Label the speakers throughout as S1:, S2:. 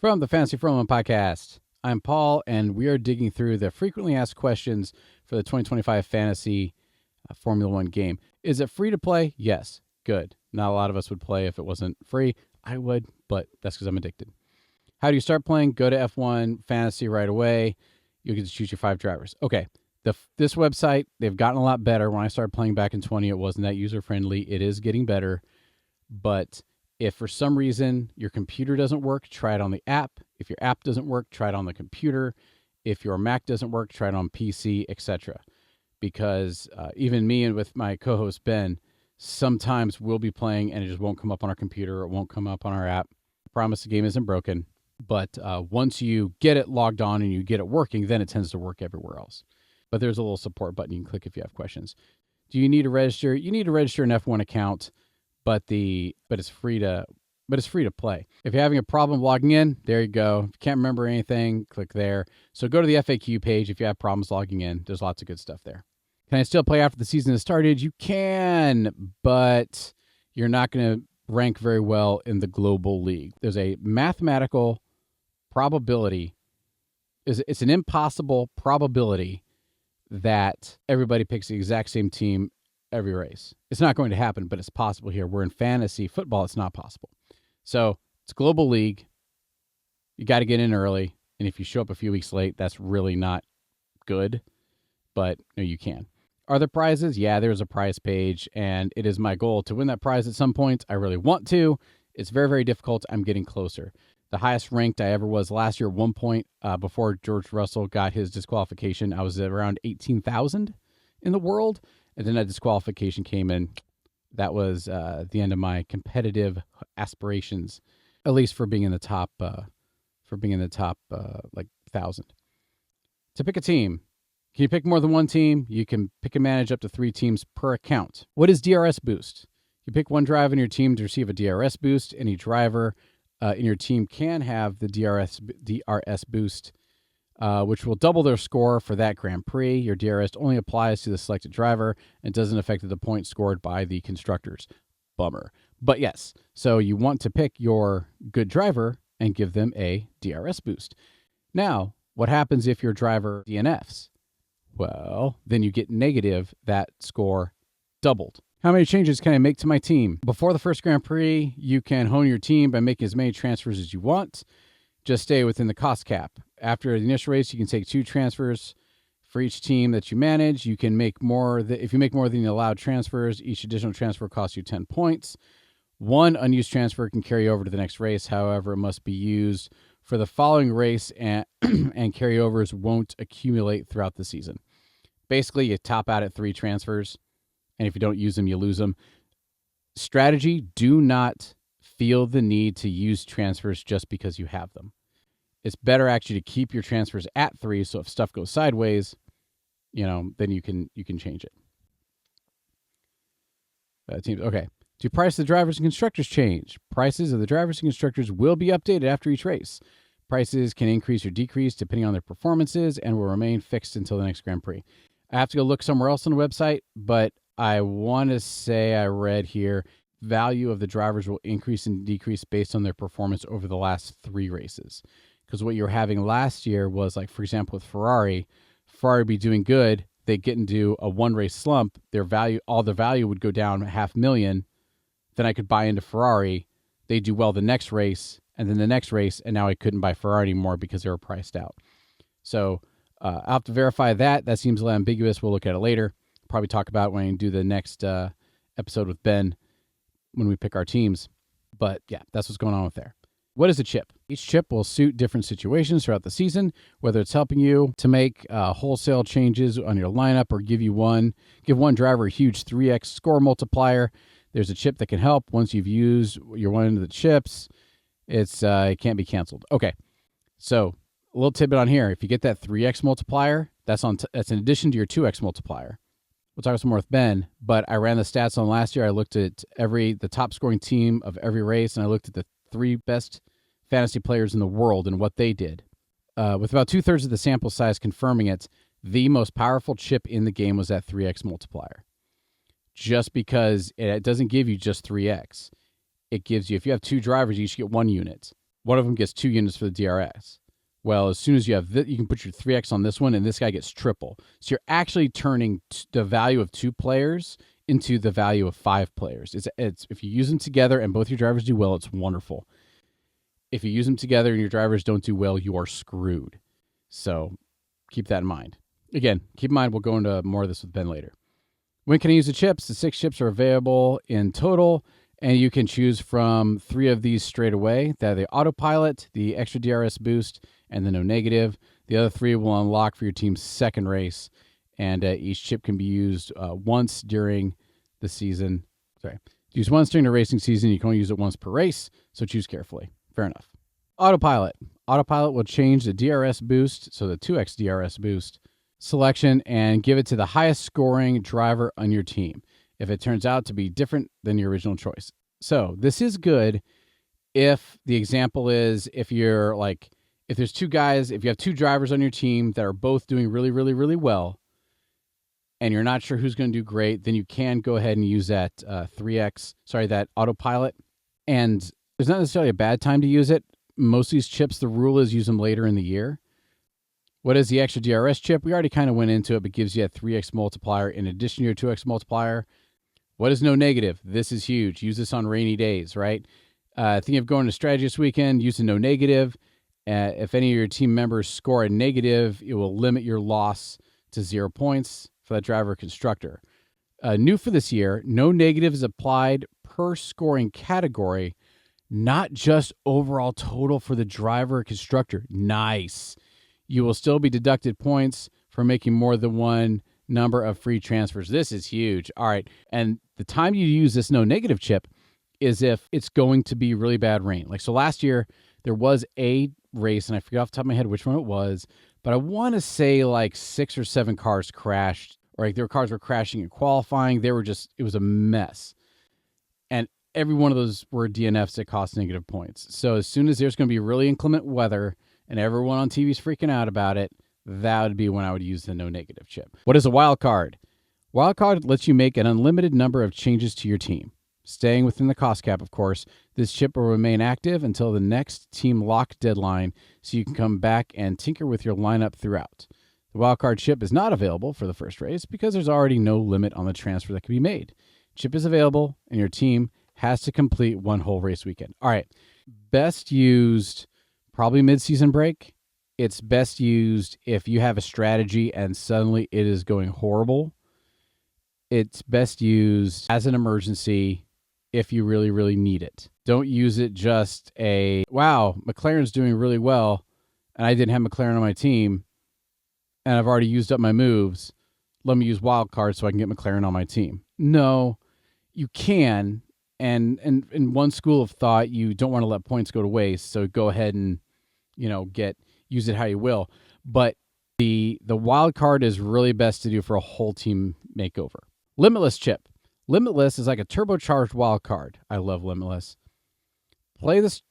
S1: From the Fantasy Formula Podcast, I'm Paul, and we are digging through the frequently asked questions for the 2025 Fantasy Formula One game. Is it free to play? Yes. Good. Not a lot of us would play if it wasn't free. I would, but that's because I'm addicted. How do you start playing? Go to F1 Fantasy right away. You'll get to choose your 5 drivers. Okay. This website, they've gotten a lot better. When I started playing back in 20, it wasn't that user-friendly. It is getting better, but if for some reason your computer doesn't work, try it on the app. If your app doesn't work, try it on the computer. If your Mac doesn't work, try it on PC, etc. Because even me and with my co-host Ben, sometimes we'll be playing and it just won't come up on our computer. It won't come up on our app. I promise the game isn't broken. But once you get it logged on and you get it working, then it tends to work everywhere else. But there's a little support button you can click if you have questions. Do you need to register? You need to register an F1 account. But it's free to play. If you're having a problem logging in, there you go. If you can't remember anything, click there. So go to the FAQ page if you have problems logging in. There's lots of good stuff there. Can I still play after the season has started? You can, but you're not going to rank very well in the global league. There's a mathematical probability. It's an impossible probability that everybody picks the exact same team every race. It's not going to happen, but it's possible here. We're in fantasy football. It's not possible. So it's a global league. You got to get in early. And if you show up a few weeks late, that's really not good, but no, you can. Are there prizes? Yeah, there's a prize page, and it is my goal to win that prize at some point. I really want to. It's very, very difficult. I'm getting closer. The highest ranked I ever was last year, 1 point before George Russell got his disqualification. I was at around 18,000 in the world. And then that disqualification came in. That was the end of my competitive aspirations, at least for being in the top, like 1,000. To pick a team, can you pick more than one team? You can pick and manage up to 3 teams per account. What is DRS boost? You pick one driver in your team to receive a DRS boost. Any driver in your team can have the DRS boost, which will double their score for that Grand Prix. Your DRS only applies to the selected driver and doesn't affect the points scored by the constructors. Bummer. But yes, so you want to pick your good driver and give them a DRS boost. Now, what happens if your driver DNFs? Well, then you get negative that score doubled. How many changes can I make to my team? Before the first Grand Prix, you can hone your team by making as many transfers as you want. Just stay within the cost cap. After the initial race, you can take 2 transfers for each team that you manage. You can make more. If you make more than the allowed transfers, each additional transfer costs you 10 points. 1 unused transfer can carry over to the next race. However, it must be used for the following race, and carryovers won't accumulate throughout the season. Basically, you top out at 3 transfers, and if you don't use them, you lose them. Strategy: do not feel the need to use transfers just because you have them. It's better actually to keep your transfers at 3, so if stuff goes sideways, then you can change it. Okay. Do price of the drivers and constructors change? Prices of the drivers and constructors will be updated after each race. Prices can increase or decrease depending on their performances and will remain fixed until the next Grand Prix. I have to go look somewhere else on the website, but I want to say I read here value of the drivers will increase and decrease based on their performance over the last 3 races. Because what you were having last year was, like, for example, with Ferrari be doing good. They get into a 1-race slump. All the value would go down $500,000. Then I could buy into Ferrari. They do well the next race, and then the next race, and now I couldn't buy Ferrari anymore because they were priced out. So I'll have to verify that. That seems a little ambiguous. We'll look at it later. Probably talk about when I do the next episode with Ben when we pick our teams. But yeah, that's what's going on with there. What is a chip? Each chip will suit different situations throughout the season, whether it's helping you to make wholesale changes on your lineup or give one driver a huge 3x score multiplier. There's a chip that can help once you've used one of the chips. It can't be canceled. Okay, so a little tidbit on here. If you get that 3x multiplier, that's in addition to your 2x multiplier. We'll talk some more with Ben, but I ran the stats on last year. I looked at the top scoring team of every race, and I looked at the 3 best fantasy players in the world and what they did. With about 2/3 of the sample size confirming it, the most powerful chip in the game was that 3x multiplier. Just because it doesn't give you just 3x. It gives you, if you have 2 drivers, you each get 1 unit. one of them gets 2 units for the DRS. Well, as soon as you have you can put your 3x on this one, and this guy gets triple. So you're actually turning the value of 2 players into the value of 5 players. It's if you use them together and both your drivers do well, it's wonderful. If you use them together and your drivers don't do well, you are screwed. So keep that in mind. Again, keep in mind, we'll go into more of this with Ben later. When can I use the chips? The 6 chips are available in total, and you can choose from 3 of these straight away. They're the autopilot, the extra DRS boost, and the no negative. The other 3 will unlock for your team's second race, and each chip can be used once during the season. Use once during the racing season. You can only use it once per race, so choose carefully. Fair enough. Autopilot. Autopilot will change the DRS boost, so the 2x DRS boost selection, and give it to the highest scoring driver on your team if it turns out to be different than your original choice. So this is good if the example is if there's 2 guys, if you have 2 drivers on your team that are both doing really, really, really well, and you're not sure who's going to do great, then you can go ahead and use that that autopilot. And there's not necessarily a bad time to use it. Most of these chips, the rule is use them later in the year. What is the extra DRS chip? We already kind of went into it, but gives you a 3x multiplier in addition to your 2x multiplier. What is no negative? This is huge. Use this on rainy days, right? Think of going to strategy this weekend, use a no negative. If any of your team members score a negative, it will limit your loss to 0 points for that driver or constructor. New for this year, no negative is applied per scoring category, not just overall total for the driver or constructor. Nice. You will still be deducted points for making more than one number of free transfers. This is huge. All right. And the time you use this no negative chip is if it's going to be really bad rain. So last year there was a race, and I forget off the top of my head which one it was, but I want to say 6 or 7 cars crashed, or their cars were crashing in qualifying. It was a mess. And every one of those were DNFs that cost negative points. So as soon as there's going to be really inclement weather and everyone on TV is freaking out about it, that would be when I would use the no negative chip. What is a wild card? Wild card lets you make an unlimited number of changes to your team. Staying within the cost cap, of course, this chip will remain active until the next team lock deadline, so you can come back and tinker with your lineup throughout. The wildcard chip is not available for the first race because there's already no limit on the transfer that can be made. Chip is available, and your team has to complete one whole race weekend. All right, best used probably mid-season break. It's best used if you have a strategy and suddenly it is going horrible. It's best used as an emergency if you really, really need it. Don't use it just wow, McLaren's doing really well, and I didn't have McLaren on my team, and I've already used up my moves. Let me use wild card so I can get McLaren on my team. No, you can, and in one school of thought, you don't want to let points go to waste, so go ahead and use it how you will. But the wild card is really best to do for a whole team makeover. Limitless chip. Limitless is like a turbocharged wild card. I love Limitless. Play this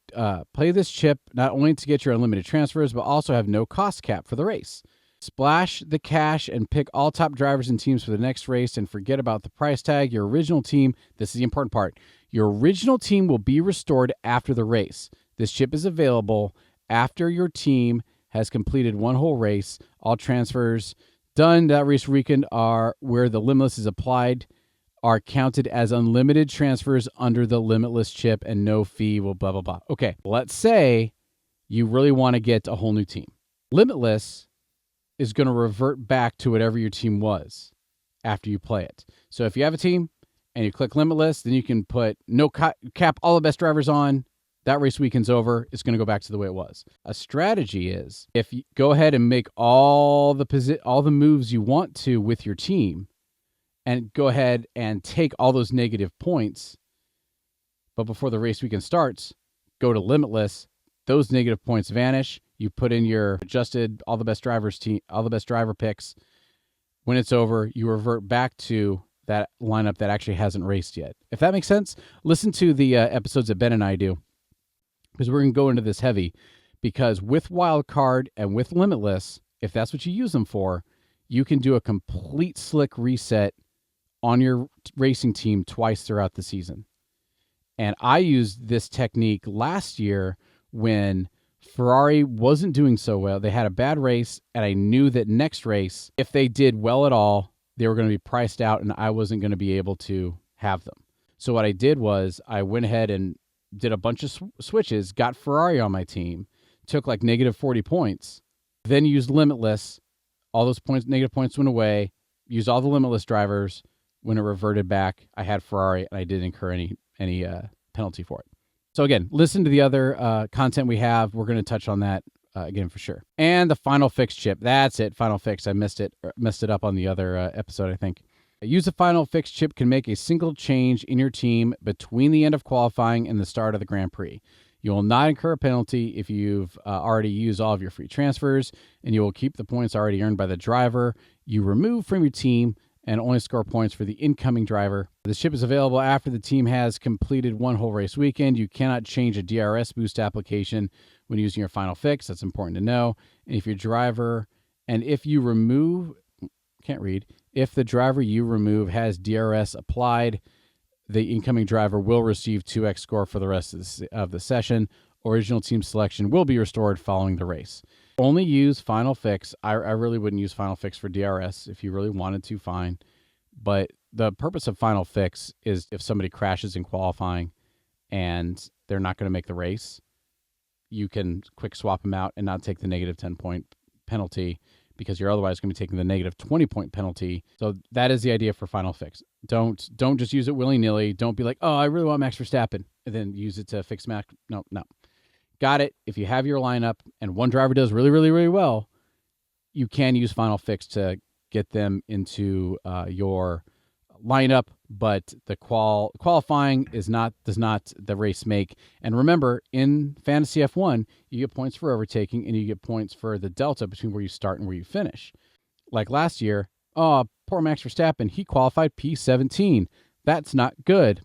S1: chip not only to get your unlimited transfers, but also have no cost cap for the race. Splash the cash and pick all top drivers and teams for the next race, and forget about the price tag. Your original team, this is the important part, your original team will be restored after the race. This chip is available after your team has completed one whole race. All transfers done that race weekend are where the Limitless is applied are counted as unlimited transfers under the Limitless chip, and no fee will blah, blah, blah. Okay, let's say you really want to get a whole new team. Limitless is going to revert back to whatever your team was after you play it. So if you have a team and you click Limitless, then you can put no cap all the best drivers on. That race weekend's over. It's going to go back to the way it was. A strategy is if you go ahead and make all the moves you want to with your team, and go ahead and take all those negative points, but before the race weekend starts, go to Limitless. Those negative points vanish. You put in your adjusted all the best driver picks. When it's over, you revert back to that lineup that actually hasn't raced yet. If that makes sense, listen to the episodes that Ben and I do, because we're going to go into this heavy. Because with Wildcard and with Limitless, if that's what you use them for, you can do a complete slick reset on your racing team twice throughout the season. And I used this technique last year when Ferrari wasn't doing so well. They had a bad race, and I knew that next race, if they did well at all, they were going to be priced out, and I wasn't going to be able to have them. So what I did was I went ahead and did a bunch of switches, got Ferrari on my team, took like negative 40 points, then used Limitless. All those points, negative points went away, used all the Limitless drivers. When it reverted back, I had Ferrari, and I didn't incur any penalty for it. So again, listen to the other content we have. We're going to touch on that again for sure. And the Final Fix chip. That's it. Final Fix. I messed it up on the other episode, I think. Use the Final Fix chip can make a single change in your team between the end of qualifying and the start of the Grand Prix. You will not incur a penalty if you've already used all of your free transfers, and you will keep the points already earned by the driver you remove from your team and only score points for the incoming driver. The chip is available after the team has completed one whole race weekend. You cannot change a DRS boost application when using your Final Fix. That's important to know. And if the driver you remove has DRS applied, the incoming driver will receive 2x score for the rest of the session. Original team selection will be restored following the race. Only use Final Fix. I really wouldn't use Final Fix for DRS. If you really wanted to, fine. But the purpose of Final Fix is if somebody crashes in qualifying and they're not going to make the race, you can quick swap them out and not take the negative 10-point penalty, because you're otherwise going to be taking the negative 20-point penalty. So that is the idea for Final Fix. Don't just use it willy-nilly. Don't be like, oh, I really want Max Verstappen, and then use it to fix Max. No. Got it. If you have your lineup and one driver does really, really, really well, you can use Final Fix to get them into your lineup, but the qualifying does not the race make. And remember, in Fantasy F1, you get points for overtaking and you get points for the delta between where you start and where you finish. Like last year, poor Max Verstappen, he qualified P17. That's not good.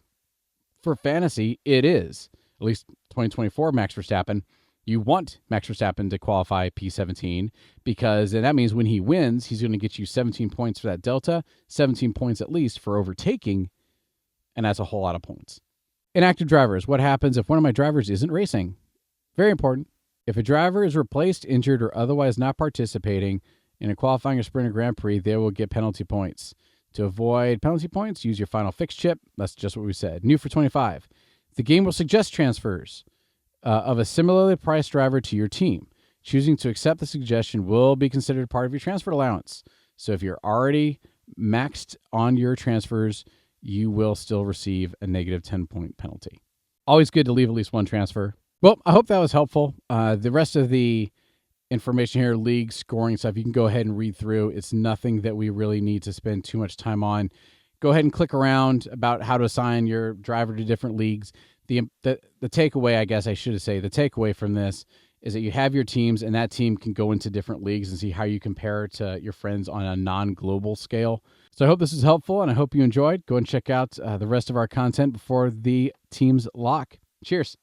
S1: For fantasy, it is. At least 2024 Max Verstappen. You want Max Verstappen to qualify P17 because that means when he wins, he's going to get you 17 points for that delta, 17 points at least for overtaking, and that's a whole lot of points. Inactive drivers. What happens if one of my drivers isn't racing? Very important. If a driver is replaced, injured, or otherwise not participating in a qualifying or sprint or Grand Prix, they will get penalty points. To avoid penalty points, use your Final Fix chip. That's just what we said. New for 25. The game will suggest transfers of a similarly priced driver to your team. Choosing to accept the suggestion will be considered part of your transfer allowance. So if you're already maxed on your transfers, you will still receive a negative 10-point penalty. Always good to leave at least one transfer. Well, I hope that was helpful. The rest of the information here, league scoring stuff, you can go ahead and read through. It's nothing that we really need to spend too much time on. Go ahead and click around about how to assign your driver to different leagues. The takeaway, I guess I should say, the takeaway from this is that you have your teams, and that team can go into different leagues and see how you compare to your friends on a non-global scale. So I hope this is helpful, and I hope you enjoyed. Go and check out the rest of our content before the teams lock. Cheers.